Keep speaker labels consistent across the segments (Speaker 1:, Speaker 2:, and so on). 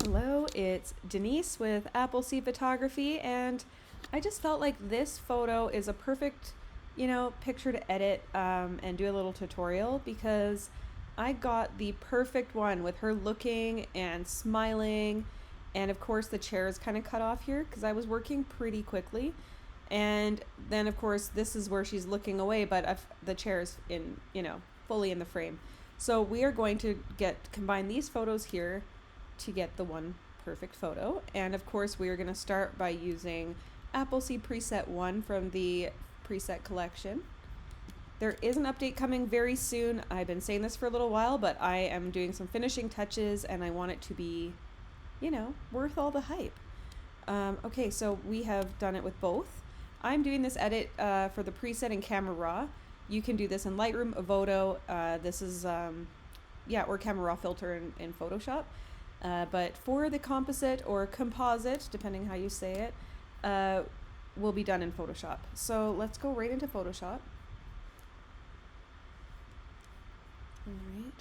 Speaker 1: Hello, it's Denise with Appleseed Photography, and I just felt like this photo is a perfect, picture to edit and do a little tutorial because I got the perfect one with her looking and smiling, and of course the chair is kind of cut off here because I was working pretty quickly, and then of course this is where she's looking away, but the chair is in, fully in the frame. So we are going to combine these photos here to get the one perfect photo. And of course, we are going to start by using Appleseed Preset 1 from the preset collection. There is an update coming very soon. I've been saying this for a little while, but I am doing some finishing touches and I want it to be, worth all the hype. Okay, so we have done it with both. I'm doing this edit for the preset in Camera Raw. You can do this in Lightroom, Avoto. This is, or Camera Raw filter in Photoshop. But for the composite or composite, depending how you say it, will be done in Photoshop. So let's go right into Photoshop. All right.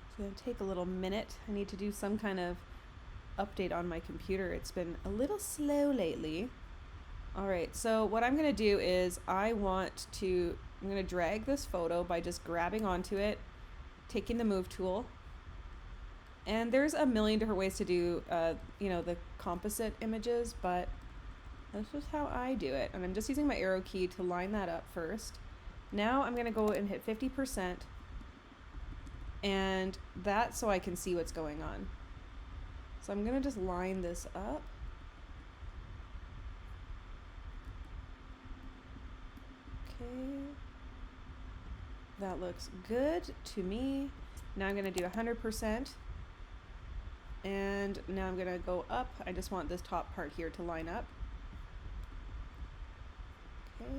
Speaker 1: It's going to take a little minute. I need to do some kind of update on my computer. It's been a little slow lately. All right, so what I'm going to do is I'm going to drag this photo by just grabbing onto it, taking the move tool. And there's a million different ways to do, the composite images, but that's just how I do it. And I'm just using my arrow key to line that up first. Now I'm going to go and hit 50%, and that's so I can see what's going on. So I'm going to just line this up. Okay. That looks good to me. Now I'm going to do 100%. And now I'm going to go up. I just want this top part here to line up. Okay.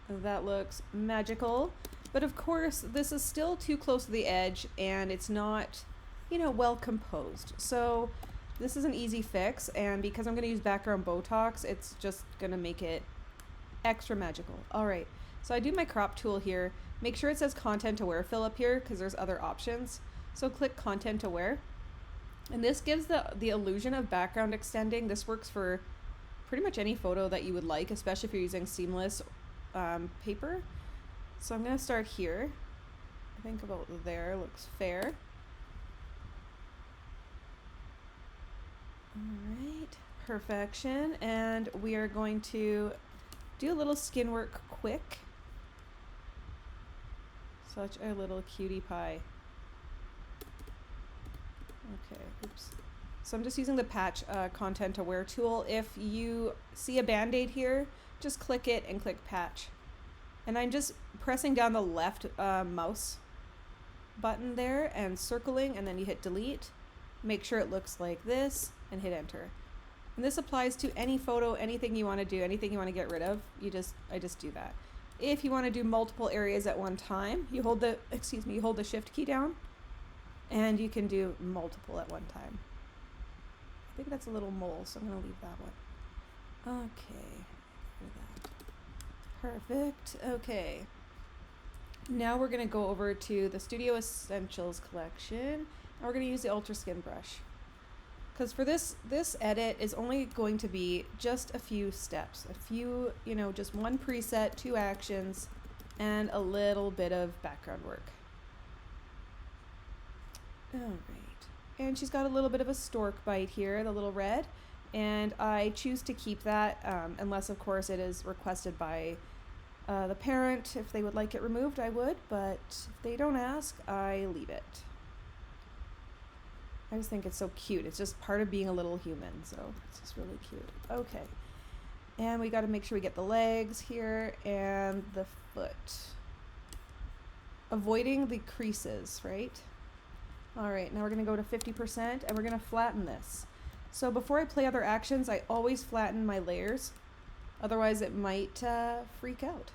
Speaker 1: That looks magical. But of course, this is still too close to the edge and it's not, well composed. So this is an easy fix. And because I'm going to use background Botox, it's just going to make it extra magical. All right. So I do my crop tool here. Make sure it says content aware fill up here because there's other options. So click content aware. And this gives the illusion of background extending. This works for pretty much any photo that you would like, especially if you're using seamless paper. So I'm going to start here. I think about there looks fair. All right, perfection. And we are going to do a little skin work quick. Such a little cutie pie. Okay, oops. So I'm just using the patch content aware tool. If you see a band-aid here, just click it and click patch. And I'm just pressing down the left mouse button there and circling, and then you hit delete. Make sure it looks like this and hit enter. And this applies to any photo, anything you want to do, anything you want to get rid of. I just do that. If you want to do multiple areas at one time, you hold the shift key down and you can do multiple at one time. I think that's a little mole, so I'm going to leave that one. Okay. Perfect. Okay. Now we're going to go over to the Studio Essentials collection and we're going to use the Ultra Skin brush. Because for this edit is only going to be just a few steps, just one preset, 2 actions, and a little bit of background work. All right, and she's got a little bit of a stork bite here, the little red, and I choose to keep that unless, of course, it is requested by the parent. If they would like it removed, I would, but if they don't ask, I leave it. I just think it's so cute. It's just part of being a little human, so it's just really cute. Okay, and we got to make sure we get the legs here and the foot. Avoiding the creases, right? All right, now we're going to go to 50% and we're going to flatten this. So before I play other actions, I always flatten my layers. Otherwise, it might freak out.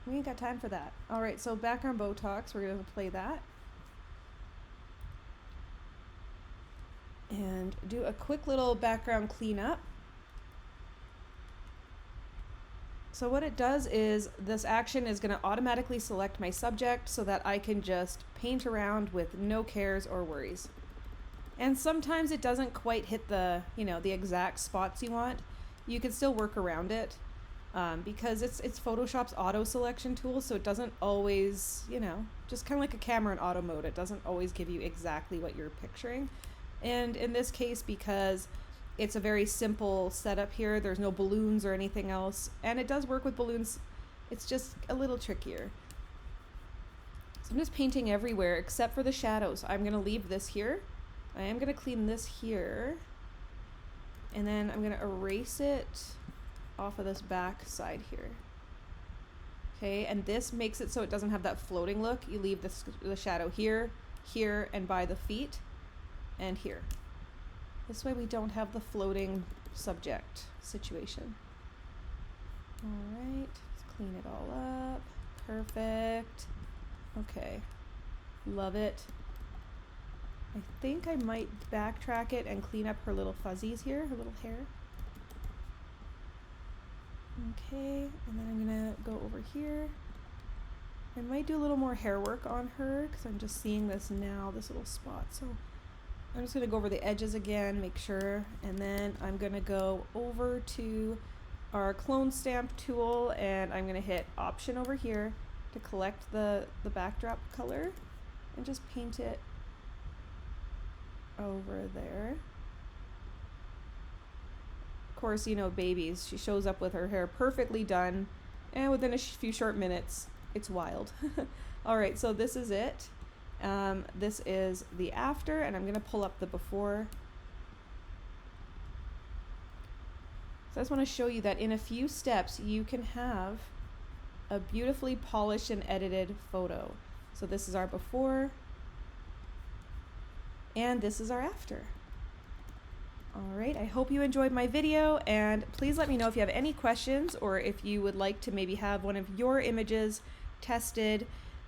Speaker 1: We ain't got time for that. All right, so background Botox, we're going to play that. And do a quick little background cleanup. So what it does is this action is going to automatically select my subject so that I can just paint around with no cares or worries. And sometimes it doesn't quite hit the, the exact spots you want. You can still work around it because it's Photoshop's auto selection tool, so it doesn't always, just kind of like a camera in auto mode. It doesn't always give you exactly what you're picturing. And in this case, because it's a very simple setup here, there's no balloons or anything else, and it does work with balloons, it's just a little trickier. So I'm just painting everywhere except for the shadows. I'm going to leave this here. I am going to clean this here, and then I'm going to erase it off of this back side here. Okay, and this makes it so it doesn't have that floating look. You leave the shadow here, here, and by the feet, and here. This way we don't have the floating subject situation. All right, let's clean it all up. Perfect. Okay, love it. I think I might backtrack it and clean up her little fuzzies here, her little hair. Okay, and then I'm gonna go over here. I might do a little more hair work on her because I'm just seeing this now, this little spot. So I'm just gonna go over the edges again, make sure, and then I'm gonna go over to our clone stamp tool and I'm gonna hit Option over here to collect the backdrop color and just paint it over there. Of course, babies, she shows up with her hair perfectly done, and within a few short minutes, it's wild. All right, so this is it. This is the after, and I'm gonna pull up the before. So I just want to show you that in a few steps, you can have a beautifully polished and edited photo. So this is our before, and this is our after. All right, I hope you enjoyed my video, and please let me know if you have any questions or if you would like to maybe have one of your images tested.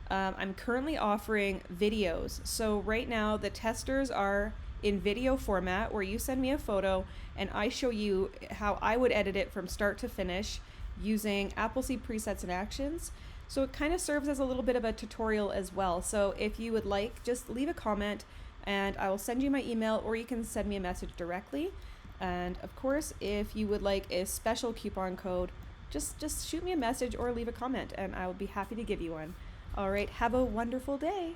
Speaker 1: I'm currently offering videos. So right now the testers are in video format where you send me a photo and I show you how I would edit it from start to finish using Appleseed presets and actions. So it kind of serves as a little bit of a tutorial as well. So if you would like, just leave a comment and I will send you my email, or you can send me a message directly. And of course, if you would like a special coupon code, just shoot me a message or leave a comment and I will be happy to give you one. All right, have a wonderful day.